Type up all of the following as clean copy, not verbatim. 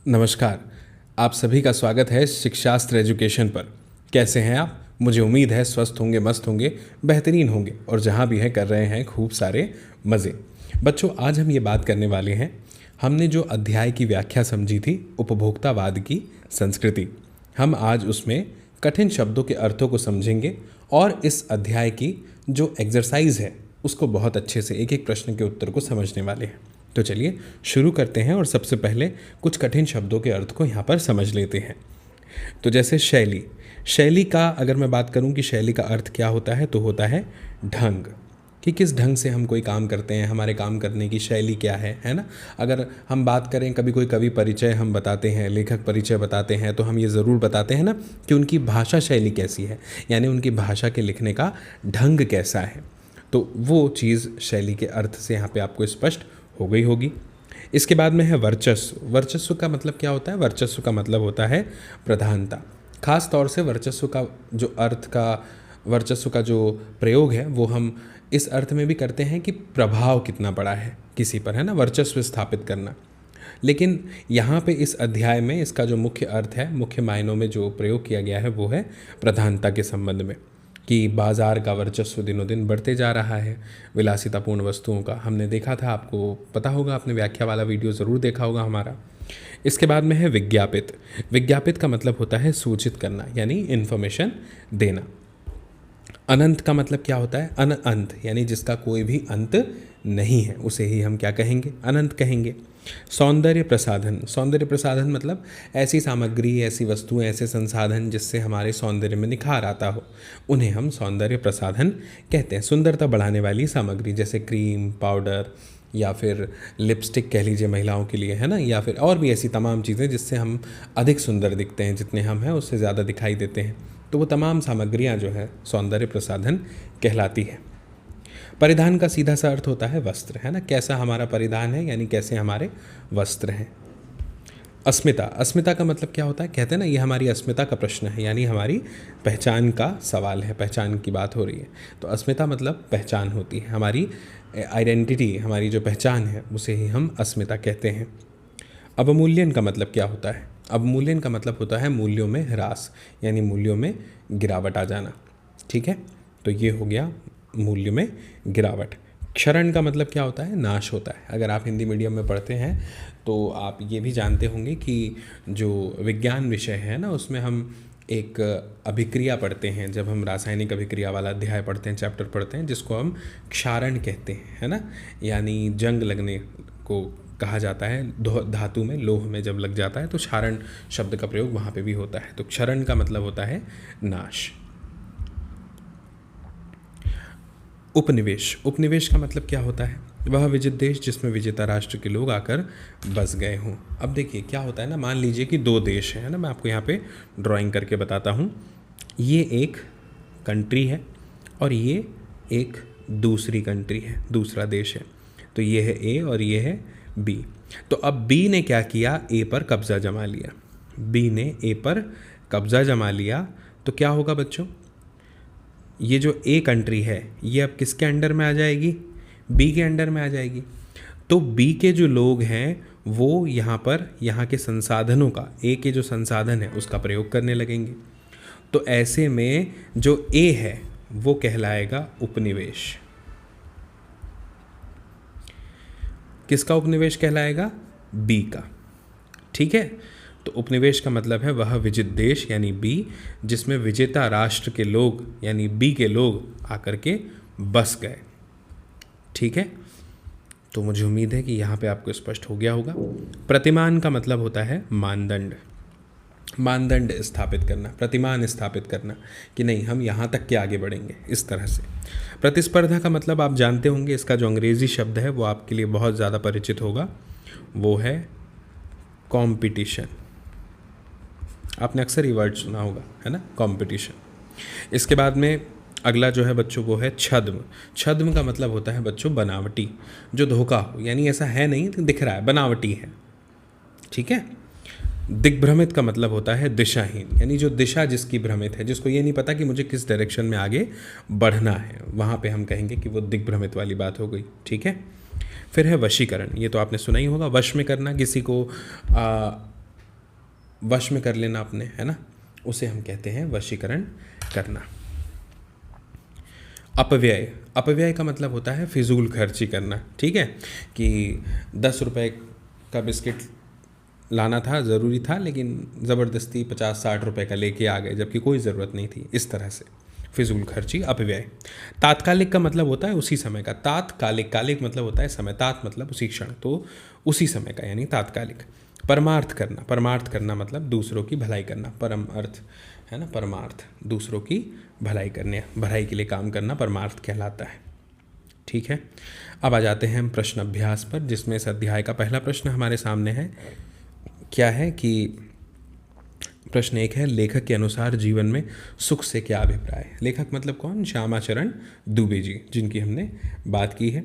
नमस्कार। आप सभी का स्वागत है शिक्षास्त्र एजुकेशन पर। कैसे हैं आप? मुझे उम्मीद है स्वस्थ होंगे, मस्त होंगे, बेहतरीन होंगे और जहाँ भी हैं कर रहे हैं खूब सारे मज़े। बच्चों, आज हम ये बात करने वाले हैं, हमने जो अध्याय की व्याख्या समझी थी उपभोक्तावाद की संस्कृति, हम आज उसमें कठिन शब्दों के अर्थों को समझेंगे और इस अध्याय की जो एक्सरसाइज है उसको बहुत अच्छे से एक एक प्रश्न के उत्तर को समझने वाले हैं। तो चलिए शुरू करते हैं और सबसे पहले कुछ कठिन शब्दों के अर्थ को यहाँ पर समझ लेते हैं। तो जैसे शैली, शैली का अगर मैं बात करूँ कि शैली का अर्थ क्या होता है, तो होता है ढंग, कि किस ढंग से हम कोई काम करते हैं, हमारे काम करने की शैली क्या है ना। अगर हम बात करें, कभी कोई कवि परिचय हम बताते हैं, लेखक परिचय बताते हैं, तो हम ये ज़रूर बताते हैं ना कि उनकी भाषा शैली कैसी है, यानी उनकी भाषा के लिखने का ढंग कैसा है। तो वो चीज़ शैली के अर्थ से यहाँ पे आपको स्पष्ट हो गई होगी। इसके बाद में है वर्चस्व। वर्चस्व का मतलब क्या होता है? वर्चस्व का मतलब होता है प्रधानता। खास तौर से वर्चस्व का जो अर्थ का, वर्चस्व का जो प्रयोग है वो हम इस अर्थ में भी करते हैं कि प्रभाव कितना बड़ा है किसी पर, है ना, वर्चस्व स्थापित करना। लेकिन यहाँ पे इस अध्याय में इसका जो मुख्य अर्थ है, मुख्य मायनों में जो प्रयोग किया गया है वो है प्रधानता के संबंध में, कि बाज़ार का वर्चस्व दिनों दिन बढ़ते जा रहा है विलासितापूर्ण वस्तुओं का। हमने देखा था, आपको पता होगा, आपने व्याख्या वाला वीडियो ज़रूर देखा होगा हमारा। इसके बाद में है विज्ञापित। विज्ञापित का मतलब होता है सूचित करना, यानी इन्फॉर्मेशन देना। अनंत का मतलब क्या होता है? अनंत, यानी जिसका कोई भी अंत नहीं है, उसे ही हम क्या कहेंगे? अनंत कहेंगे। सौंदर्य प्रसाधन। सौंदर्य प्रसाधन मतलब ऐसी सामग्री, ऐसी वस्तुएं, ऐसे संसाधन जिससे हमारे सौंदर्य में निखार आता हो, उन्हें हम सौंदर्य प्रसाधन कहते हैं। सुंदरता बढ़ाने वाली सामग्री, जैसे क्रीम, पाउडर या फिर लिपस्टिक कह लीजिए महिलाओं के लिए, है ना, या फिर और भी ऐसी तमाम चीज़ें जिससे हम अधिक सुंदर दिखते हैं, जितने हम हैं उससे ज़्यादा दिखाई देते हैं। तो वो तमाम सामग्रियाँ जो है सौंदर्य प्रसाधन कहलाती है। परिधान का सीधा सा अर्थ होता है वस्त्र, है ना, कैसा हमारा परिधान है, यानी कैसे हमारे वस्त्र हैं। अस्मिता। अस्मिता का मतलब क्या होता है? कहते हैं ना, ये हमारी अस्मिता का प्रश्न है, यानी हमारी पहचान का सवाल है, पहचान की बात हो रही है। तो अस्मिता मतलब पहचान होती है, हमारी आइडेंटिटी, हमारी जो पहचान है उसे ही हम अस्मिता कहते हैं। अवमूल्यन का मतलब क्या होता है? अवमूल्यन का मतलब होता है मूल्यों में ह्रास, यानी मूल्यों में गिरावट आ जाना। ठीक है, तो ये हो गया मूल्य में गिरावट। क्षरण का मतलब क्या होता है? नाश होता है। अगर आप हिंदी मीडियम में पढ़ते हैं तो आप ये भी जानते होंगे कि जो विज्ञान विषय है ना, उसमें हम एक अभिक्रिया पढ़ते हैं, जब हम रासायनिक अभिक्रिया वाला अध्याय पढ़ते हैं, चैप्टर पढ़ते हैं, जिसको हम क्षारण कहते हैं, है ना, यानी जंग लगने को कहा जाता है। धातु में, लोह में जब लग जाता है तो क्षारण शब्द का प्रयोग वहाँ पे भी होता है। तो क्षरण का मतलब होता है नाश। उपनिवेश। उपनिवेश का मतलब क्या होता है? वह विजित देश जिसमें विजेता राष्ट्र के लोग आकर बस गए हों। अब देखिए क्या होता है ना, मान लीजिए कि दो देश हैं ना, मैं आपको यहाँ पे ड्राइंग करके बताता हूँ। ये एक कंट्री है और ये एक दूसरी कंट्री है, दूसरा देश है। तो ये है ए और ये है बी। तो अब बी ने क्या किया? ए पर कब्जा जमा लिया। बी ने ए पर कब्जा जमा लिया तो क्या होगा बच्चों? ये जो ए कंट्री है ये अब किसके अंडर में आ जाएगी? बी के अंडर में आ जाएगी। तो बी के जो लोग हैं वो यहाँ पर, यहाँ के संसाधनों का, ए के जो संसाधन है उसका प्रयोग करने लगेंगे। तो ऐसे में जो ए है वो कहलाएगा उपनिवेश। किसका उपनिवेश कहलाएगा? बी का। ठीक है, तो उपनिवेश का मतलब है वह विजित देश यानी बी, जिसमें विजेता राष्ट्र के लोग यानी बी के लोग आकर के बस गए। ठीक है, तो मुझे उम्मीद है कि यहाँ पे आपको स्पष्ट हो गया होगा। प्रतिमान का मतलब होता है मानदंड। मानदंड स्थापित करना, प्रतिमान स्थापित करना कि नहीं हम यहाँ तक के आगे बढ़ेंगे, इस तरह से। प्रतिस्पर्धा का मतलब आप जानते होंगे, इसका जो अंग्रेजी शब्द है वो आपके लिए बहुत ज़्यादा परिचित होगा, वो है कॉम्पिटिशन। आपने अक्सर ये वर्ड सुना होगा, है ना, कंपटीशन। इसके बाद में अगला जो है बच्चों वो है छद्म। छद्म का मतलब होता है बच्चों बनावटी, जो धोखा हो, यानी ऐसा है नहीं तो दिख रहा है, बनावटी है। ठीक है। दिग्भ्रमित का मतलब होता है दिशाहीन, यानी जो दिशा जिसकी भ्रमित है, जिसको ये नहीं पता कि मुझे किस डायरेक्शन में आगे बढ़ना है, वहाँ पे हम कहेंगे कि वो दिग्भ्रमित वाली बात हो गई। ठीक है। फिर है वशीकरण, ये तो आपने सुना ही होगा, वश में करना, किसी को वश में कर लेना अपने, है ना, उसे हम कहते हैं वशीकरण करना। अपव्यय, अपव्यय का मतलब होता है फिजूल खर्ची करना, ठीक है, कि 10 रुपए का बिस्किट लाना था, ज़रूरी था, लेकिन ज़बरदस्ती 50-60 रुपए का लेके आ गए जबकि कोई ज़रूरत नहीं थी, इस तरह से फिजूल खर्ची, अपव्यय। तात्कालिक का मतलब होता है उसी समय का, तात्कालिक, कालिक मतलब होता है समय, तात मतलब उसी क्षण, तो उसी समय का यानी तात्कालिक। परमार्थ करना, परमार्थ करना मतलब दूसरों की भलाई करना, परम अर्थ है ना, परमार्थ दूसरों की भलाई करने, भलाई के लिए काम करना परमार्थ कहलाता है, ठीक है। अब आ जाते हैं हम प्रश्न अभ्यास पर, जिसमें इस अध्याय का पहला प्रश्न हमारे सामने है। क्या है कि प्रश्न 1 है, लेखक के अनुसार जीवन में सुख से क्या अभिप्राय है। लेखक मतलब कौन, श्यामाचरण दुबे जी, जिनकी हमने बात की है।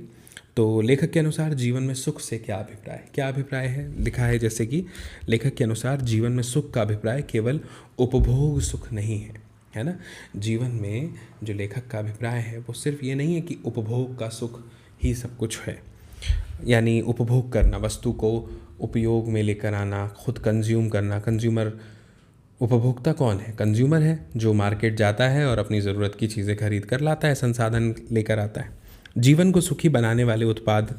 तो लेखक के अनुसार जीवन में सुख से क्या अभिप्राय, क्या अभिप्राय है, लिखा है जैसे कि लेखक के अनुसार जीवन में सुख का अभिप्राय केवल उपभोग सुख नहीं है ना। जीवन में जो लेखक का अभिप्राय है वो सिर्फ ये नहीं है कि उपभोग का सुख ही सब कुछ है, यानी उपभोग करना, वस्तु को उपयोग में लेकर आना, खुद कंज्यूम करना। कंज्यूमर, उपभोक्ता कौन है, कंज्यूमर है, जो मार्केट जाता है और अपनी ज़रूरत की चीज़ें खरीद कर लाता है, संसाधन लेकर आता है। जीवन को सुखी बनाने वाले उत्पाद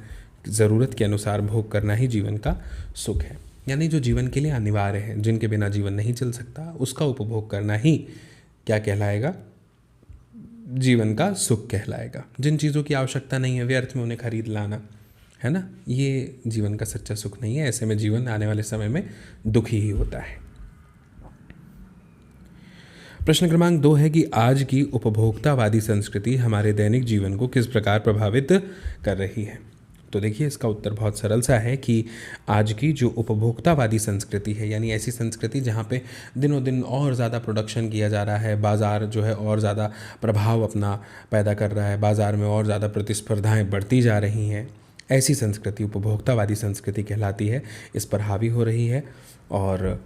ज़रूरत के अनुसार भोग करना ही जीवन का सुख है, यानी जो जीवन के लिए अनिवार्य है, जिनके बिना जीवन नहीं चल सकता, उसका उपभोग करना ही क्या कहलाएगा, जीवन का सुख कहलाएगा। जिन चीज़ों की आवश्यकता नहीं है व्यर्थ में उन्हें खरीद लाना, है ना, ये जीवन का सच्चा सुख नहीं है। ऐसे में जीवन आने वाले समय में दुखी ही होता है। प्रश्न क्रमांक 2 है कि आज की उपभोक्तावादी संस्कृति हमारे दैनिक जीवन को किस प्रकार प्रभावित कर रही है। तो देखिए, इसका उत्तर बहुत सरल सा है कि आज की जो उपभोक्तावादी संस्कृति है, यानी ऐसी संस्कृति जहाँ पे दिनों दिन और ज़्यादा प्रोडक्शन किया जा रहा है, बाज़ार जो है और ज़्यादा प्रभाव अपना पैदा कर रहा है, बाज़ार में और ज़्यादा प्रतिस्पर्धाएं बढ़ती जा रही हैं, ऐसी संस्कृति उपभोक्तावादी संस्कृति कहलाती है, इस पर हावी हो रही है। और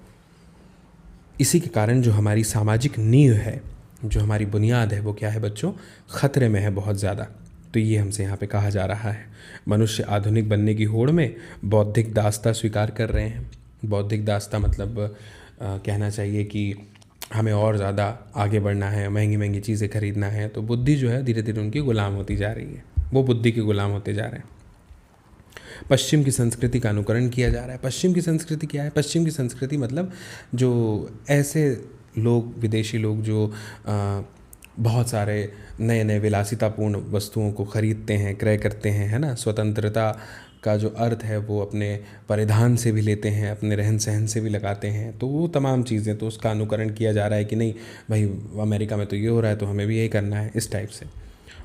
इसी के कारण जो हमारी सामाजिक नींव है, जो हमारी बुनियाद है, वो क्या है बच्चों, खतरे में है बहुत ज़्यादा। तो ये हमसे यहाँ पे कहा जा रहा है। मनुष्य आधुनिक बनने की होड़ में बौद्धिक दास्ता स्वीकार कर रहे हैं। बौद्धिक दास्ता मतलब कहना चाहिए कि हमें और ज़्यादा आगे बढ़ना है, महंगी महंगी चीज़ें खरीदना है, तो बुद्धि जो है धीरे धीरे उनकी गुलाम होती जा रही है, वो बुद्धि के गुलाम होते जा रहे हैं। पश्चिम की संस्कृति का अनुकरण किया जा रहा है। पश्चिम की संस्कृति क्या है, पश्चिम की संस्कृति मतलब जो ऐसे लोग, विदेशी लोग जो बहुत सारे नए नए विलासितापूर्ण वस्तुओं को खरीदते हैं, क्रय करते हैं, है ना। स्वतंत्रता का जो अर्थ है वो अपने परिधान से भी लेते हैं, अपने रहन सहन से भी लगाते हैं, तो वो तमाम चीज़ें, तो उसका अनुकरण किया जा रहा है कि नहीं भाई अमेरिका में तो ये हो रहा है तो हमें भी यही करना है, इस टाइप से।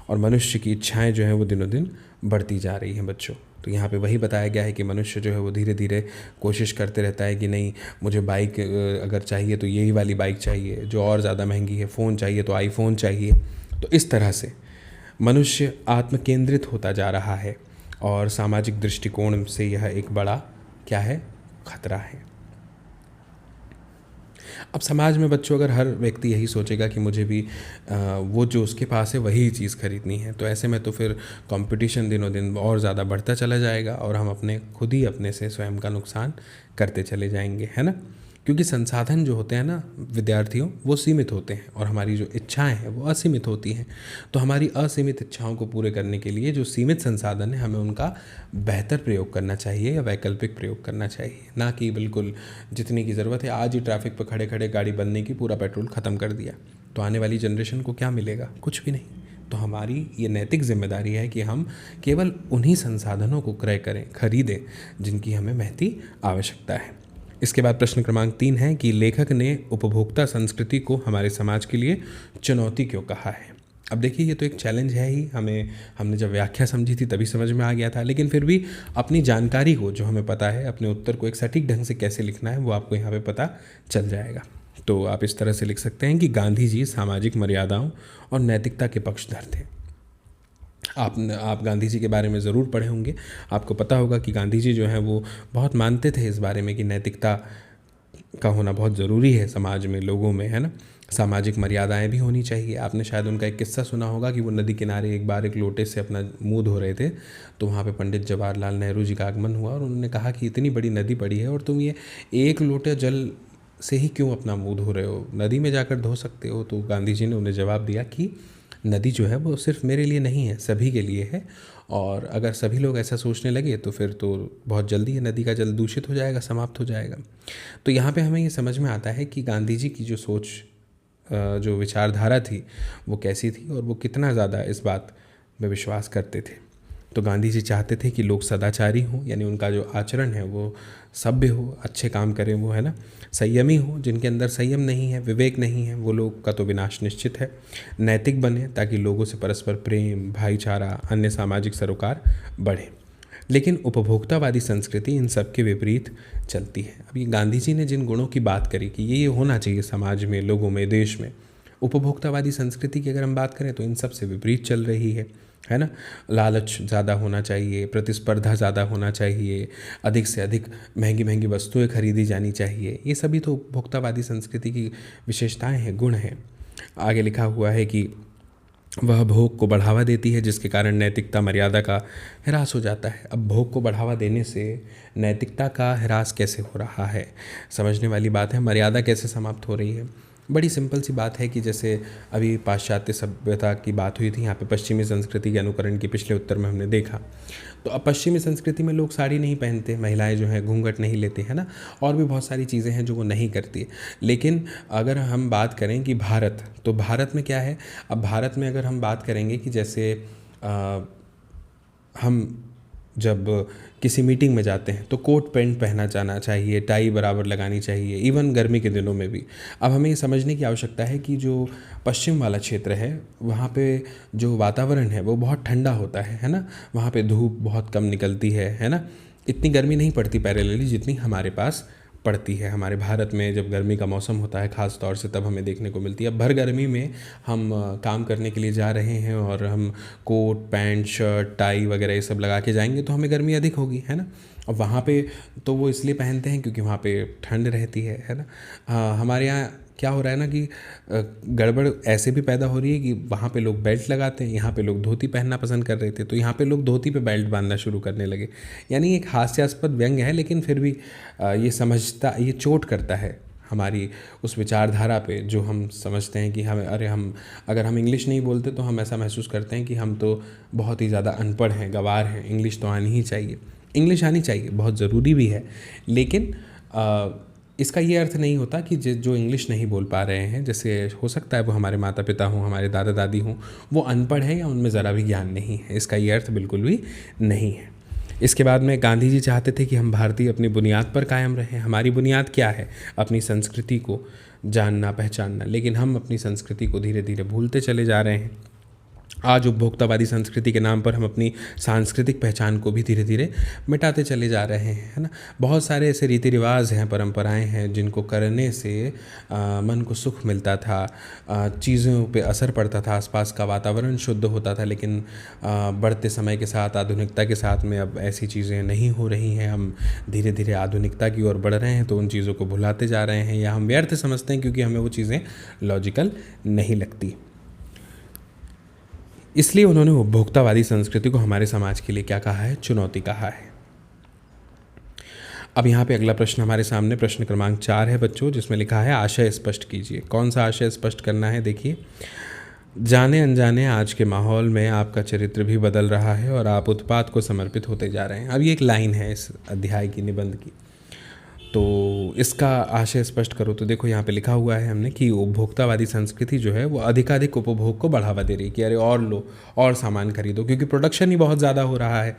और मनुष्य की इच्छाएं जो हैं वो दिनों दिन बढ़ती जा रही हैं बच्चों। तो यहाँ पे वही बताया गया है कि मनुष्य जो है वो धीरे धीरे कोशिश करते रहता है कि नहीं, मुझे बाइक अगर चाहिए तो यही वाली बाइक चाहिए जो और ज़्यादा महंगी है, फ़ोन चाहिए तो आईफोन चाहिए। तो इस तरह से मनुष्य आत्मकेंद्रित होता जा रहा है और सामाजिक दृष्टिकोण से यह एक बड़ा क्या है, खतरा है। अब समाज में बच्चों अगर हर व्यक्ति यही सोचेगा कि मुझे भी वो जो उसके पास है वही चीज़ खरीदनी है, तो ऐसे में तो फिर कंपटीशन दिनों दिन और ज़्यादा बढ़ता चला जाएगा और हम अपने खुद ही अपने से स्वयं का नुकसान करते चले जाएंगे, है ना। क्योंकि संसाधन जो होते हैं ना विद्यार्थियों, वो सीमित होते हैं और हमारी जो इच्छाएं हैं वो असीमित होती हैं। तो हमारी असीमित इच्छाओं को पूरे करने के लिए जो सीमित संसाधन है हमें उनका बेहतर प्रयोग करना चाहिए या वैकल्पिक प्रयोग करना चाहिए, ना कि बिल्कुल जितनी की ज़रूरत है आज ही ट्रैफिक पर खड़े खड़े गाड़ी बनने की पूरा पेट्रोल ख़त्म कर दिया, तो आने वाली जनरेशन को क्या मिलेगा, कुछ भी नहीं। तो हमारी ये नैतिक जिम्मेदारी है कि हम केवल उन्हीं संसाधनों को क्रय करें, खरीदें जिनकी हमें महती आवश्यकता है। इसके बाद प्रश्न क्रमांक 3 है कि लेखक ने उपभोक्ता संस्कृति को हमारे समाज के लिए चुनौती क्यों कहा है। अब देखिए, ये तो एक चैलेंज है ही, हमने जब व्याख्या समझी थी तभी समझ में आ गया था, लेकिन फिर भी अपनी जानकारी को, जो हमें पता है, अपने उत्तर को एक सटीक ढंग से कैसे लिखना है वो आपको यहाँ पे पता चल जाएगा। तो आप इस तरह से लिख सकते हैं कि गांधी जी सामाजिक मर्यादाओं और नैतिकता के पक्षधर थे। आप गांधी जी के बारे में ज़रूर पढ़े होंगे, आपको पता होगा कि गांधी जी जो हैं वो बहुत मानते थे इस बारे में कि नैतिकता का होना बहुत ज़रूरी है समाज में, लोगों में, है ना। सामाजिक मर्यादाएं भी होनी चाहिए। आपने शायद उनका एक किस्सा सुना होगा कि वो नदी किनारे एक बार एक लोटे से अपना मुंह धो रहे थे, तो वहाँ पे पंडित जवाहरलाल नेहरू जी का आगमन हुआ और उन्होंने कहा कि इतनी बड़ी नदी पड़ी है और तुम ये एक लोटे जल से ही क्यों अपना मुंह धो रहे हो, नदी में जाकर धो सकते हो। तो गांधी जी ने उन्हें जवाब दिया कि नदी जो है वो सिर्फ मेरे लिए नहीं है, सभी के लिए है, और अगर सभी लोग ऐसा सोचने लगे तो फिर तो बहुत जल्दी ये नदी का जल दूषित हो जाएगा, समाप्त हो जाएगा। तो यहाँ पे हमें ये समझ में आता है कि गांधी जी की जो सोच, जो विचारधारा थी वो कैसी थी और वो कितना ज़्यादा इस बात में विश्वास करते थे। तो गांधी जी चाहते थे कि लोग सदाचारी हों, यानी उनका जो आचरण है वो सभ्य हो, अच्छे काम करें वो, है ना, संयमी हो। जिनके अंदर संयम नहीं है, विवेक नहीं है, वो लोग का तो विनाश निश्चित है। नैतिक बने ताकि लोगों से परस्पर प्रेम, भाईचारा, अन्य सामाजिक सरोकार बढ़े। लेकिन उपभोक्तावादी संस्कृति इन सब के विपरीत चलती है। अब ये गांधी जी ने जिन गुणों की बात करी कि ये होना चाहिए समाज में, लोगों में, देश में, उपभोक्तावादी संस्कृति की अगर हम बात करें तो इन सब से विपरीत चल रही है ना। लालच ज़्यादा होना चाहिए, प्रतिस्पर्धा ज़्यादा होना चाहिए, अधिक से अधिक महंगी महंगी वस्तुएं खरीदी जानी चाहिए। ये सभी तो उपभोक्तावादी संस्कृति की विशेषताएं हैं, गुण हैं। आगे लिखा हुआ है कि वह भोग को बढ़ावा देती है जिसके कारण नैतिकता, मर्यादा का ह्रास हो जाता है। अब भोग को बढ़ावा देने से नैतिकता का ह्रास कैसे हो रहा है, समझने वाली बात है। मर्यादा कैसे समाप्त हो रही है, बड़ी सिंपल सी बात है कि जैसे अभी पाश्चात्य सभ्यता की बात हुई थी, यहाँ पे पश्चिमी संस्कृति के अनुकरण की पिछले उत्तर में हमने देखा। तो अब पश्चिमी संस्कृति में लोग साड़ी नहीं पहनते, महिलाएं जो हैं घूंघट नहीं लेते, है ना, और भी बहुत सारी चीज़ें हैं जो वो नहीं करती। लेकिन अगर हम बात करें कि भारत, तो भारत में क्या है, अब भारत में अगर हम बात करेंगे कि जैसे हम जब किसी मीटिंग में जाते हैं तो कोट पैंट पहना जाना चाहिए, टाई बराबर लगानी चाहिए, इवन गर्मी के दिनों में भी। अब हमें ये समझने की आवश्यकता है कि जो पश्चिम वाला क्षेत्र है वहाँ पे जो वातावरण है वो बहुत ठंडा होता है ना, वहाँ पे धूप बहुत कम निकलती है ना, इतनी गर्मी नहीं पड़ती पैरेलली जितनी हमारे पास पड़ती है। हमारे भारत में जब गर्मी का मौसम होता है ख़ास तौर से, तब हमें देखने को मिलती है। अब भर गर्मी में हम काम करने के लिए जा रहे हैं और हम कोट पैंट शर्ट टाई वगैरह ये सब लगा के जाएंगे तो हमें गर्मी अधिक होगी, है ना। और वहाँ पे तो वो इसलिए पहनते हैं क्योंकि वहाँ पे ठंड रहती है ना। हमारे यहाँ क्या हो रहा है ना कि गड़बड़ ऐसे भी पैदा हो रही है कि वहाँ पे लोग बेल्ट लगाते हैं, यहाँ पे लोग धोती पहनना पसंद कर रहे थे तो यहाँ पे लोग धोती पे बेल्ट बांधना शुरू करने लगे। यानी एक हास्यास्पद व्यंग्य है, लेकिन फिर भी ये चोट करता है हमारी उस विचारधारा पे जो हम समझते हैं कि हम अगर हम इंग्लिश नहीं बोलते तो हम ऐसा महसूस करते हैं कि हम तो बहुत ही ज़्यादा अनपढ़ हैं, गँवार हैं, इंग्लिश तो आनी ही चाहिए। इंग्लिश आनी चाहिए, बहुत ज़रूरी भी है, लेकिन इसका ये अर्थ नहीं होता कि जो इंग्लिश नहीं बोल पा रहे हैं, जैसे हो सकता है वो हमारे माता पिता हों, हमारे दादा दादी हों, वो अनपढ़ हैं या उनमें ज़रा भी ज्ञान नहीं है, इसका ये अर्थ बिल्कुल भी नहीं है। इसके बाद में गांधी जी चाहते थे कि हम भारतीय अपनी बुनियाद पर कायम रहें। हमारी बुनियाद क्या है, अपनी संस्कृति को जानना, पहचानना, लेकिन हम अपनी संस्कृति को धीरे धीरे भूलते चले जा रहे हैं। आज उपभोक्तावादी संस्कृति के नाम पर हम अपनी सांस्कृतिक पहचान को भी धीरे धीरे मिटाते चले जा रहे हैं, है ना। बहुत सारे ऐसे रीति रिवाज हैं, परंपराएं हैं जिनको करने से मन को सुख मिलता था, चीज़ों पे असर पड़ता था, आसपास का वातावरण शुद्ध होता था। लेकिन बढ़ते समय के साथ, आधुनिकता के साथ में अब ऐसी चीज़ें नहीं हो रही हैं। हम धीरे धीरे आधुनिकता की ओर बढ़ रहे हैं तो उन चीज़ों को भुलाते जा रहे हैं या हम व्यर्थ समझते हैं क्योंकि हमें वो चीज़ें लॉजिकल नहीं लगती। इसलिए उन्होंने उपभोक्तावादी संस्कृति को हमारे समाज के लिए क्या कहा है, चुनौती कहा है। अब यहाँ पे अगला प्रश्न हमारे सामने, प्रश्न क्रमांक 4 है बच्चों, जिसमें लिखा है आशय स्पष्ट कीजिए। कौन सा आशय स्पष्ट करना है, देखिए। जाने अनजाने आज के माहौल में आपका चरित्र भी बदल रहा है और आप उत्पाद को समर्पित होते जा रहे हैं। अब ये एक लाइन है इस अध्याय की, निबंध की, तो इसका आशय स्पष्ट करो। तो देखो यहाँ पे लिखा हुआ है हमने कि उपभोक्तावादी संस्कृति जो है वो अधिकाधिक उपभोग को बढ़ावा दे रही है कि अरे और लो और सामान खरीदो, क्योंकि प्रोडक्शन ही बहुत ज़्यादा हो रहा है।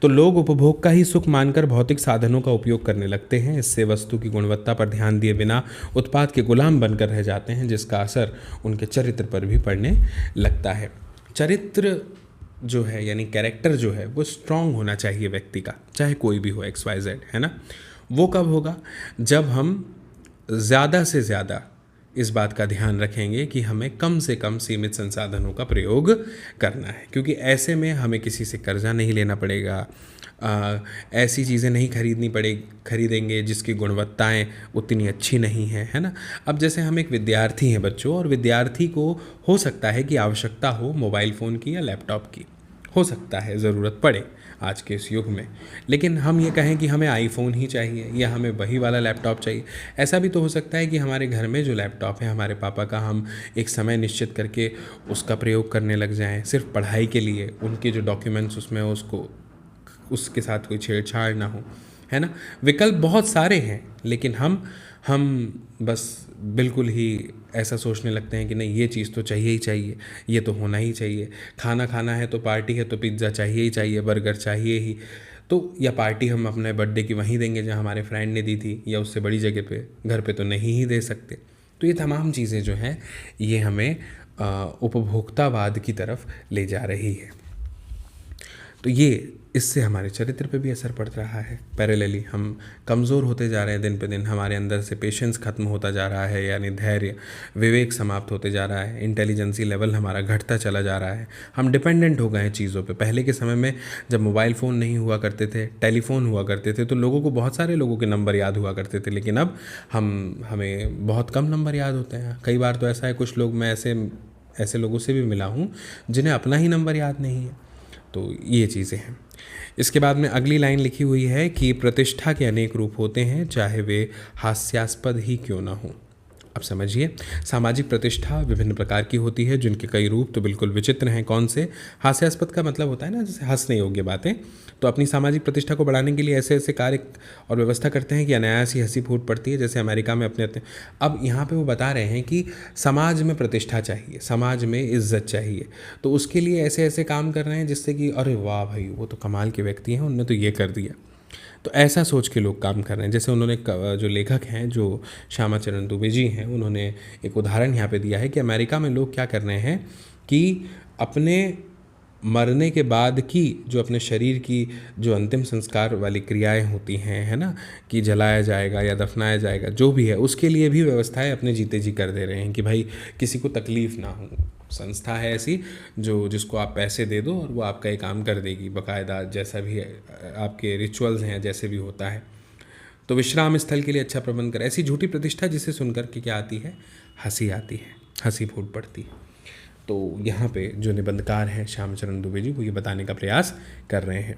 तो लोग उपभोग का ही सुख मानकर भौतिक साधनों का उपयोग करने लगते हैं। इससे वस्तु की गुणवत्ता पर ध्यान दिए बिना उत्पाद के गुलाम बनकर रह जाते हैं, जिसका असर उनके चरित्र पर भी पड़ने लगता है। चरित्र जो है यानी कैरेक्टर जो है वो स्ट्रांग होना चाहिए व्यक्ति का, चाहे कोई भी हो, XYZ, है ना। वो कब होगा, जब हम ज़्यादा से ज़्यादा इस बात का ध्यान रखेंगे कि हमें कम से कम सीमित संसाधनों का प्रयोग करना है, क्योंकि ऐसे में हमें किसी से कर्जा नहीं लेना पड़ेगा, ऐसी चीज़ें नहीं खरीदेंगे जिसकी गुणवत्ताएं उतनी अच्छी नहीं हैं, है ना। अब जैसे हम एक विद्यार्थी हैं बच्चों, और विद्यार्थी को हो सकता है कि आवश्यकता हो मोबाइल फ़ोन की या लैपटॉप की, हो सकता है ज़रूरत पड़े। आज के इस युग में। लेकिन हम ये कहें कि हमें आईफोन ही चाहिए या हमें वही वाला लैपटॉप चाहिए, ऐसा भी तो हो सकता है कि हमारे घर में जो लैपटॉप है हमारे पापा का, हम एक समय निश्चित करके उसका प्रयोग करने लग जाएं सिर्फ पढ़ाई के लिए, उनके जो डॉक्यूमेंट्स उसमें उसको उसके साथ कोई छेड़छाड़ ना हो, है ना। विकल्प बहुत सारे हैं, लेकिन हम बस बिल्कुल ही ऐसा सोचने लगते हैं कि नहीं ये चीज़ तो चाहिए ही चाहिए, ये तो होना ही चाहिए, खाना खाना है तो पार्टी है तो पिज़्ज़ा चाहिए ही चाहिए, बर्गर चाहिए ही। तो या पार्टी हम अपने बर्थडे की वहीं देंगे जहाँ हमारे फ्रेंड ने दी थी, या उससे बड़ी जगह पे, घर पे तो नहीं ही दे सकते। तो ये तमाम चीज़ें जो हैं ये हमें उपभोक्तावाद की तरफ ले जा रही है। तो ये इससे हमारे चरित्र पे भी असर पड़ रहा है। पैरेलली हम कमज़ोर होते जा रहे हैं दिन पे दिन, हमारे अंदर से पेशेंस ख़त्म होता जा रहा है, यानी धैर्य, विवेक समाप्त होते जा रहा है, इंटेलिजेंसी लेवल हमारा घटता चला जा रहा है, हम डिपेंडेंट हो गए हैं चीज़ों पे। पहले के समय में जब मोबाइल फ़ोन नहीं हुआ करते थे, टेलीफोन हुआ करते थे, तो लोगों को बहुत सारे लोगों के नंबर याद हुआ करते थे, लेकिन अब हमें बहुत कम नंबर याद होते हैं। कई बार तो ऐसा है, कुछ लोग, मैं ऐसे लोगों से भी मिला हूँ जिन्हें अपना ही नंबर याद नहीं है। तो ये चीज़ें हैं। इसके बाद में अगली लाइन लिखी हुई है कि प्रतिष्ठा के अनेक रूप होते हैं, चाहे वे हास्यास्पद ही क्यों ना हो। अब समझिए, सामाजिक प्रतिष्ठा विभिन्न प्रकार की होती है, जिनके कई रूप तो बिल्कुल विचित्र हैं। कौन से? हास्यास्पद का मतलब होता है ना, जैसे हंसने योग्य बातें। तो अपनी सामाजिक प्रतिष्ठा को बढ़ाने के लिए ऐसे ऐसे कार्य और व्यवस्था करते हैं कि अनायास ही हंसी फूट पड़ती है। जैसे अमेरिका में अपने अब यहाँ पे वो बता रहे हैं कि समाज में प्रतिष्ठा चाहिए, समाज में इज्जत चाहिए, तो उसके लिए ऐसे ऐसे काम कर रहे हैं जिससे कि अरे वाह भाई वो तो कमाल के व्यक्ति हैं, उनने तो ये कर दिया। तो ऐसा सोच के लोग काम कर रहे हैं। जैसे उन्होंने जो लेखक हैं, जो श्यामाचरण दुबे जी हैं, उन्होंने एक उदाहरण यहाँ पे दिया है कि अमेरिका में लोग क्या कर रहे हैं कि अपने मरने के बाद की जो अपने शरीर की जो अंतिम संस्कार वाली क्रियाएं होती हैं, है ना, कि जलाया जाएगा या दफनाया जाएगा, जो भी है, उसके लिए भी व्यवस्थाएं अपने जीते जी कर दे रहे हैं कि भाई किसी को तकलीफ़ ना हो। संस्था है ऐसी जिसको आप पैसे दे दो और वो आपका ये काम कर देगी बाकायदा, जैसा भी आपके रिचुअल्स हैं, जैसे भी होता है। तो विश्राम स्थल के लिए अच्छा प्रबंध कर, ऐसी झूठी प्रतिष्ठा जिसे सुनकर के क्या आती है? हंसी आती है, हंसी फूट पड़ती है। तो यहाँ पे जो निबंधकार हैं श्यामचरण दुबे जी, वो ये बताने का प्रयास कर रहे हैं।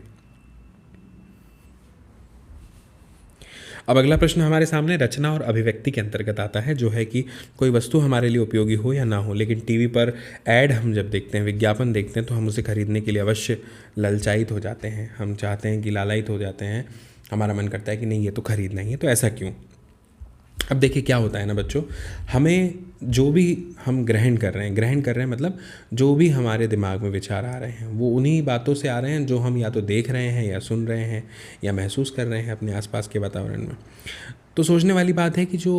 अब अगला प्रश्न हमारे सामने रचना और अभिव्यक्ति के अंतर्गत आता है, जो है कि कोई वस्तु हमारे लिए उपयोगी हो या ना हो, लेकिन टीवी पर ऐड हम जब देखते हैं, विज्ञापन देखते हैं, तो हम उसे खरीदने के लिए अवश्य ललचायित हो जाते हैं। हम चाहते हैं कि लालायित हो जाते हैं, हमारा मन करता है कि नहीं ये तो खरीदना ही है। तो ऐसा क्यों? अब देखिए क्या होता है ना बच्चों, हमें जो भी हम ग्रहण कर रहे हैं मतलब जो भी हमारे दिमाग में विचार आ रहे हैं वो उन्हीं बातों से आ रहे हैं जो हम या तो देख रहे हैं या सुन रहे हैं या महसूस कर रहे हैं अपने आसपास के वातावरण में। तो सोचने वाली बात है कि जो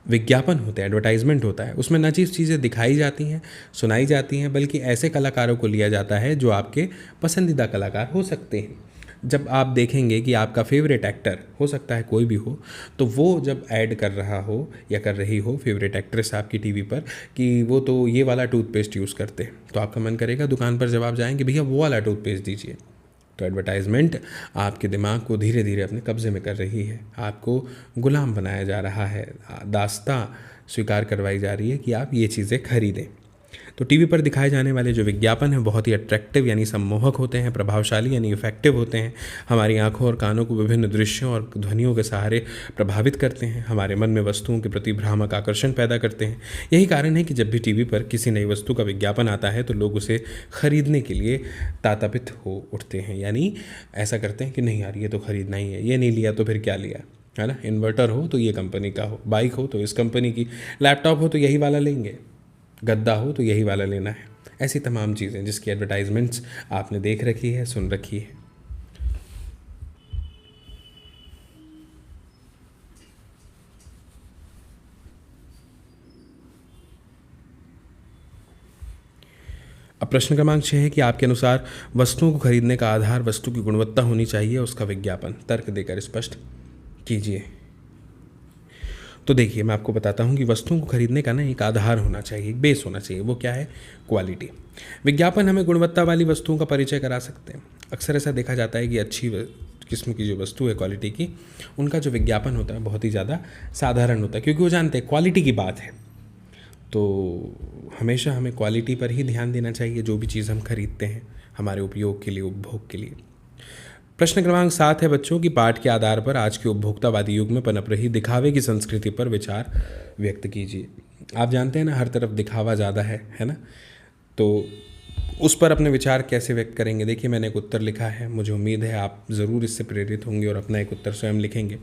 विज्ञापन होता है, एडवर्टाइजमेंट होता है, उसमें न सिर्फ चीज़ें दिखाई जाती हैं, सुनाई जाती हैं, बल्कि ऐसे कलाकारों को लिया जाता है जो आपके पसंदीदा कलाकार हो सकते हैं। जब आप देखेंगे कि आपका फेवरेट एक्टर हो सकता है कोई भी हो, तो वो जब ऐड कर रहा हो या कर रही हो फेवरेट एक्ट्रेस आपकी टीवी पर कि वो तो ये वाला टूथपेस्ट यूज़ करते हैं, तो आपका मन करेगा दुकान पर जब आप जाएंगे भैया वो वाला टूथपेस्ट दीजिए। तो एडवर्टाइजमेंट आपके दिमाग को धीरे धीरे अपने कब्ज़े में कर रही है, आपको गुलाम बनाया जा रहा है, दास्तां स्वीकार करवाई जा रही है कि आप ये चीज़ें खरीदें। तो टीवी पर दिखाए जाने वाले जो विज्ञापन हैं बहुत ही अट्रैक्टिव यानी सम्मोहक होते हैं, प्रभावशाली यानी इफेक्टिव होते हैं, हमारी आंखों और कानों को विभिन्न दृश्यों और ध्वनियों के सहारे प्रभावित करते हैं, हमारे मन में वस्तुओं के प्रति भ्रामक आकर्षण पैदा करते हैं। यही कारण है कि जब भी टीवी पर किसी नई वस्तु का विज्ञापन आता है तो लोग उसे खरीदने के लिए तातापित हो उठते हैं, यानी ऐसा करते हैं कि नहीं यार ये तो खरीदना ही है, ये नहीं लिया तो फिर क्या लिया, है ना। इन्वर्टर हो तो ये कंपनी का हो, बाइक हो तो इस कंपनी की, लैपटॉप हो तो यही वाला लेंगे, गद्दा हो तो यही वाला लेना है। ऐसी तमाम चीज़ें जिसकी एडवर्टाइजमेंट्स आपने देख रखी है, सुन रखी है। अब प्रश्न क्रमांक 6 है कि आपके अनुसार वस्तुओं को खरीदने का आधार वस्तु की गुणवत्ता होनी चाहिए, उसका विज्ञापन तर्क देकर स्पष्ट कीजिए। तो देखिए मैं आपको बताता हूँ कि वस्तुओं को खरीदने का ना एक आधार होना चाहिए, एक बेस होना चाहिए। वो क्या है? क्वालिटी। विज्ञापन हमें गुणवत्ता वाली वस्तुओं का परिचय करा सकते हैं। अक्सर ऐसा देखा जाता है कि अच्छी किस्म की जो वस्तु है क्वालिटी की, उनका जो विज्ञापन होता है बहुत ही ज़्यादा साधारण होता है, क्योंकि वो जानते हैं क्वालिटी की बात है। तो हमेशा हमें क्वालिटी पर ही ध्यान देना चाहिए जो भी चीज़ हम खरीदते हैं। हमारे उपयोग के लिए, उपभोग के लिए। प्रश्न क्रमांक 7 है बच्चों की पाठ के आधार पर आज के उपभोक्तावादी युग में पनप रही दिखावे की संस्कृति पर विचार व्यक्त कीजिए। आप जानते हैं ना, हर तरफ दिखावा ज़्यादा है ना, तो उस पर अपने विचार कैसे व्यक्त करेंगे। देखिए, मैंने एक उत्तर लिखा है, मुझे उम्मीद है आप ज़रूर इससे प्रेरित होंगे और अपना एक उत्तर स्वयं लिखेंगे।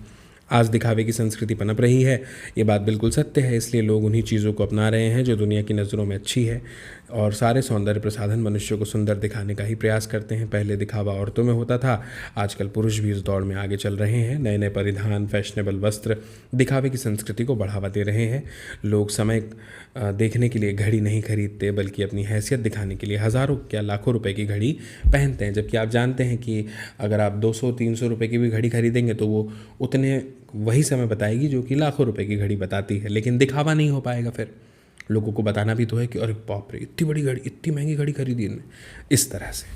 आज दिखावे की संस्कृति पनप रही है, ये बात बिल्कुल सत्य है। इसलिए लोग उन्हीं चीज़ों को अपना रहे हैं जो दुनिया की नज़रों में अच्छी है, और सारे सौंदर्य प्रसाधन मनुष्य को सुंदर दिखाने का ही प्रयास करते हैं। पहले दिखावा औरतों में होता था, आजकल पुरुष भी इस दौड़ में आगे चल रहे हैं। नए नए परिधान, फैशनेबल वस्त्र दिखावे की संस्कृति को बढ़ावा दे रहे हैं। लोग समय देखने के लिए घड़ी नहीं खरीदते, बल्कि अपनी हैसियत दिखाने के लिए हज़ारों क्या लाखों रुपए की घड़ी पहनते हैं। जबकि आप जानते हैं कि अगर आप 200-300 रुपए की भी घड़ी खरीदेंगे तो वो उतने वही समय बताएगी जो कि लाखों रुपए की घड़ी बताती है, लेकिन दिखावा नहीं हो पाएगा। फिर लोगों को बताना भी तो है कि अरे बाप रे, इतनी बड़ी घड़ी, इतनी महंगी घड़ी खरीदी इनने, इस तरह से।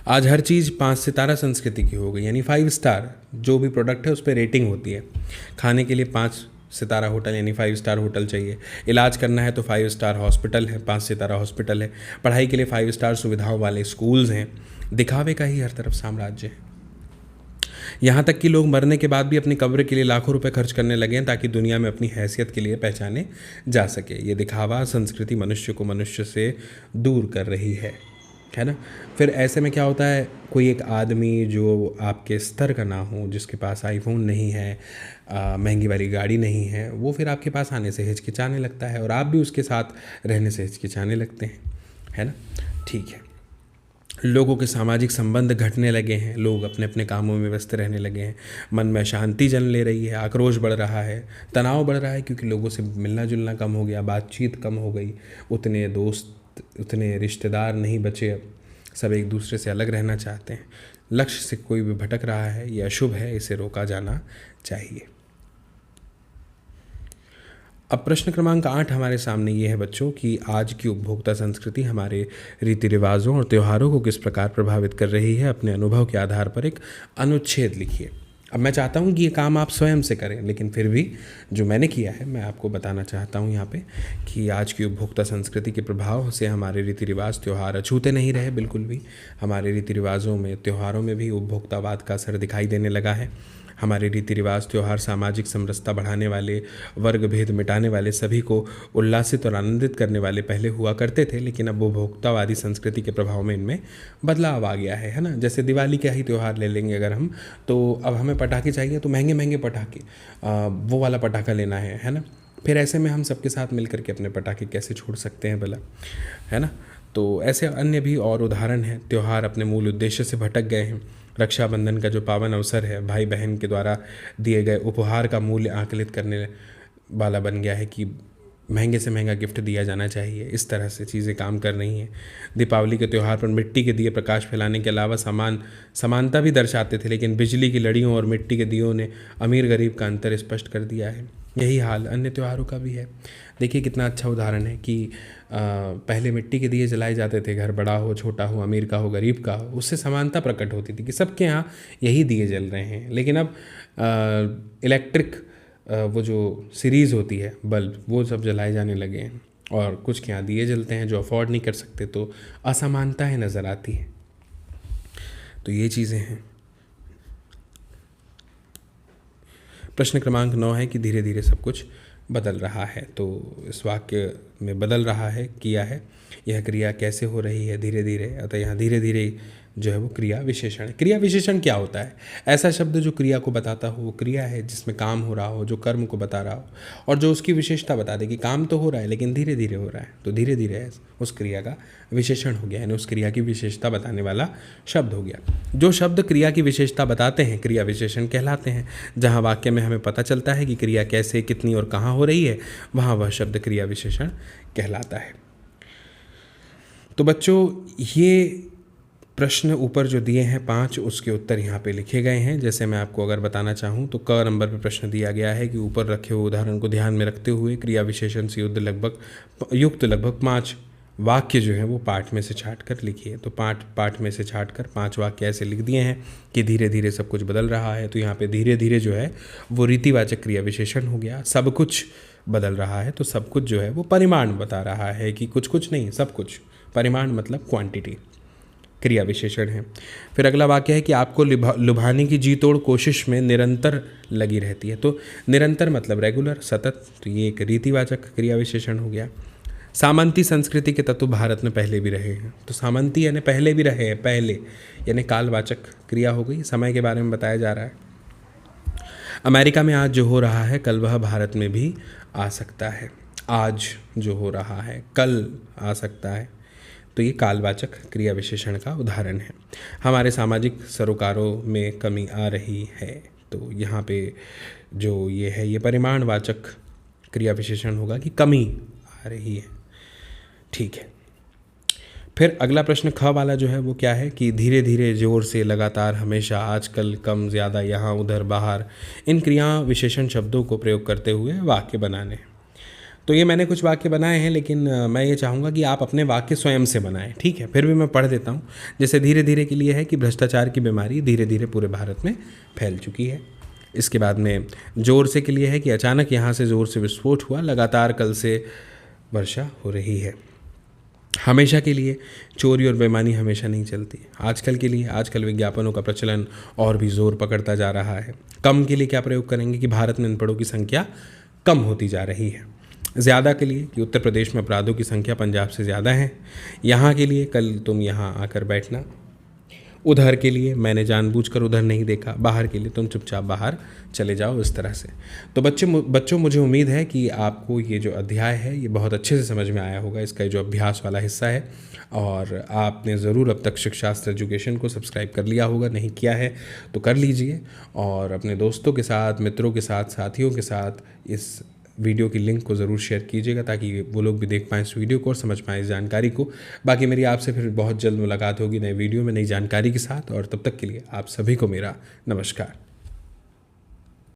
आज हर चीज़ 5 सितारा संस्कृति की हो गई, यानी 5 स्टार। जो भी प्रोडक्ट है उस पर रेटिंग होती है। खाने के लिए 5 सितारा होटल यानी 5 स्टार होटल चाहिए। इलाज करना है तो 5 स्टार हॉस्पिटल है, 5 सितारा हॉस्पिटल है। पढ़ाई के लिए 5 स्टार सुविधाओं वाले स्कूल्स हैं। दिखावे का ही हर तरफ साम्राज्य है। यहाँ तक कि लोग मरने के बाद भी अपनी कब्र के लिए लाखों रुपए खर्च करने लगे हैं ताकि दुनिया में अपनी हैसियत के लिए पहचाने जा सके। ये दिखावा संस्कृति मनुष्य को मनुष्य से दूर कर रही है ना। फिर ऐसे में क्या होता है, कोई एक आदमी जो आपके स्तर का ना हो, जिसके पास आईफोन नहीं है, महंगी वाली गाड़ी नहीं है, वो फिर आपके पास आने से हिचकिचाने लगता है और आप भी उसके साथ रहने से हिचकिचाने लगते हैं, है ना। ठीक है, लोगों के सामाजिक संबंध घटने लगे हैं, लोग अपने अपने कामों में व्यस्त रहने लगे हैं। मन में शांति जन्म ले रही है, आक्रोश बढ़ रहा है, तनाव बढ़ रहा है, क्योंकि लोगों से मिलना जुलना कम हो गया, बातचीत कम हो गई, उतने दोस्त, उतने रिश्तेदार नहीं बचे। अब सब एक दूसरे से अलग रहना चाहते हैं। लक्ष्य से कोई भी भटक रहा है, यह अशुभ है, इसे रोका जाना चाहिए। अब प्रश्न क्रमांक 8 हमारे सामने ये है बच्चों कि आज की उपभोक्ता संस्कृति हमारे रीति रिवाजों और त्योहारों को किस प्रकार प्रभावित कर रही है। अपने अनुभव के आधार पर एक अनुच्छेद लिखिए। अब मैं चाहता हूँ कि ये काम आप स्वयं से करें, लेकिन फिर भी जो मैंने किया है मैं आपको बताना चाहता हूँ यहाँ पे कि आज की उपभोक्ता संस्कृति के प्रभाव से हमारे रीति रिवाज त्यौहार अछूते नहीं रहे बिल्कुल भी। हमारे रीति रिवाजों में, त्योहारों में भी उपभोक्तावाद का असर दिखाई देने लगा है। हमारे रीति रिवाज त्यौहार सामाजिक समरसता बढ़ाने वाले, वर्ग भेद मिटाने वाले, सभी को उल्लासित और आनंदित करने वाले पहले हुआ करते थे, लेकिन अब उपभोक्तावादी संस्कृति के प्रभाव में इनमें बदलाव आ गया है ना। जैसे दिवाली का ही त्यौहार ले लेंगे अगर हम, तो अब हमें पटाखे चाहिए तो महंगे महंगे पटाखे, वो वाला पटाखा लेना है ना। फिर ऐसे में हम सबके साथ मिल करके अपने पटाखे कैसे छोड़ सकते हैं भला, है ना। तो ऐसे अन्य भी और उदाहरण हैं। त्यौहार अपने मूल उद्देश्य से भटक गए हैं। रक्षाबंधन का जो पावन अवसर है, भाई बहन के द्वारा दिए गए उपहार का मूल्य आकलित करने वाला बन गया है कि महंगे से महंगा गिफ्ट दिया जाना चाहिए। इस तरह से चीज़ें काम कर रही हैं। दीपावली के त्यौहार पर मिट्टी के दिए प्रकाश फैलाने के अलावा समानता भी दर्शाते थे, लेकिन बिजली की लड़ियों और मिट्टी के दियों ने अमीर गरीब का अंतर स्पष्ट कर दिया है। यही हाल अन्य त्योहारों का भी है। देखिए कितना अच्छा उदाहरण है कि पहले मिट्टी के दिए जलाए जाते थे, घर बड़ा हो छोटा हो, अमीर का हो गरीब का हो, उससे समानता प्रकट होती थी कि सबके यहाँ यही दिए जल रहे हैं। लेकिन अब इलेक्ट्रिक वो जो सीरीज़ होती है बल्ब, वो सब जलाए जाने लगे हैं और कुछ के यहाँ दिए जलते हैं जो अफोर्ड नहीं कर सकते, तो असमानताएं नज़र आती हैं। तो ये चीज़ें हैं। प्रश्न क्रमांक 9 है कि धीरे धीरे सब कुछ बदल रहा है। तो इस वाक्य में बदल रहा है किया है, यह क्रिया कैसे हो रही है धीरे धीरे। अतः यहाँ धीरे धीरे जो है वो क्रिया विशेषण है। क्रिया विशेषण क्या होता है? ऐसा शब्द जो क्रिया को बताता हो, वो क्रिया है जिसमें काम हो रहा हो, जो कर्म को बता रहा हो और जो उसकी विशेषता बता दे कि काम तो हो रहा है लेकिन धीरे धीरे हो रहा है, तो धीरे धीरे उस क्रिया का विशेषण हो गया, यानी उस क्रिया की विशेषता बताने वाला शब्द हो गया। जो शब्द क्रिया की विशेषता बताते हैं क्रिया विशेषण कहलाते हैं। जहाँ वाक्य में हमें पता चलता है कि क्रिया कैसे, कितनी और कहाँ हो रही है, वहाँ वह शब्द क्रिया विशेषण कहलाता है। तो बच्चों ये प्रश्न ऊपर जो दिए हैं 5, उसके उत्तर यहाँ पे लिखे गए हैं। जैसे मैं आपको अगर बताना चाहूँ तो क नंबर पे प्रश्न दिया गया है कि ऊपर रखे हुए उदाहरण को ध्यान में रखते हुए क्रिया विशेषण से युक्त लगभग 5 वाक्य जो हैं वो पाठ में से छाट कर लिखिए। तो पाठ में से छाट कर 5 वाक्य ऐसे लिख दिए हैं कि धीरे धीरे सब कुछ बदल रहा है। तो यहाँ पे धीरे धीरे जो है वो रीतिवाचक क्रिया विशेषण हो गया। सब कुछ बदल रहा है, तो सब कुछ जो है वो परिमाण बता रहा है कि कुछ कुछ नहीं, सब कुछ परिमाण मतलब क्वांटिटी, क्रिया विशेषण है। फिर अगला वाक्य है कि आपको लुभाने की जी तोड़ कोशिश में निरंतर लगी रहती है। तो निरंतर मतलब रेगुलर, सतत, तो ये एक रीतिवाचक क्रिया विशेषण हो गया। सामंती संस्कृति के तत्व भारत में पहले भी रहे हैं। तो सामंती यानी पहले भी रहे हैं, पहले यानी कालवाचक क्रिया हो गई, समय के बारे में बताया जा रहा है। अमेरिका में आज जो हो रहा है कल वह भारत में भी आ सकता है। आज जो हो रहा है कल आ सकता है, तो ये कालवाचक क्रिया विशेषण का उदाहरण है। हमारे सामाजिक सरोकारों में कमी आ रही है, तो यहाँ पे जो ये है ये परिमाणवाचक क्रिया विशेषण होगा कि कमी आ रही है। ठीक है। फिर अगला प्रश्न ख वाला जो है वो क्या है कि धीरे धीरे, जोर से, लगातार, हमेशा, आजकल, कम, ज़्यादा, यहाँ, उधर, बाहर, इन क्रिया विशेषण शब्दों को प्रयोग करते हुए वाक्य बनाने हैं। तो ये मैंने कुछ वाक्य बनाए हैं, लेकिन मैं ये चाहूँगा कि आप अपने वाक्य स्वयं से बनाएं। ठीक है, फिर भी मैं पढ़ देता हूँ। जैसे धीरे धीरे के लिए है कि भ्रष्टाचार की बीमारी धीरे धीरे पूरे भारत में फैल चुकी है। इसके बाद में जोर से के लिए है कि अचानक यहाँ से ज़ोर से विस्फोट हुआ, लगातार कल से वर्षा हो रही है। हमेशा के लिए चोरी और बेईमानी हमेशा नहीं चलती। आजकल के लिए, आजकल विज्ञापनों का प्रचलन और भी जोर पकड़ता जा रहा है। कम के लिए क्या प्रयोग करेंगे कि भारत में अनपढ़ों की संख्या कम होती जा रही है। ज़्यादा के लिए कि उत्तर प्रदेश में अपराधों की संख्या पंजाब से ज़्यादा है। यहाँ के लिए कल तुम यहाँ आकर बैठना। उधर के लिए मैंने जानबूझकर उधर नहीं देखा। बाहर के लिए तुम चुपचाप बाहर चले जाओ, इस तरह से। तो बच्चों मुझे उम्मीद है कि आपको ये जो अध्याय है ये बहुत अच्छे से समझ में आया होगा, इसका जो अभ्यास वाला हिस्सा है। और आपने ज़रूर अब तक शिक्षास्त्र एजुकेशन को सब्सक्राइब कर लिया होगा, नहीं किया है तो कर लीजिए। और अपने दोस्तों के साथ, मित्रों के साथ, साथियों के साथ इस वीडियो की लिंक को ज़रूर शेयर कीजिएगा, ताकि वो लोग भी देख पाएँ इस वीडियो को और समझ पाएँ इस जानकारी को। बाकी मेरी आपसे फिर बहुत जल्द मुलाकात होगी नए वीडियो में, नई जानकारी के साथ। और तब तक के लिए आप सभी को मेरा नमस्कार।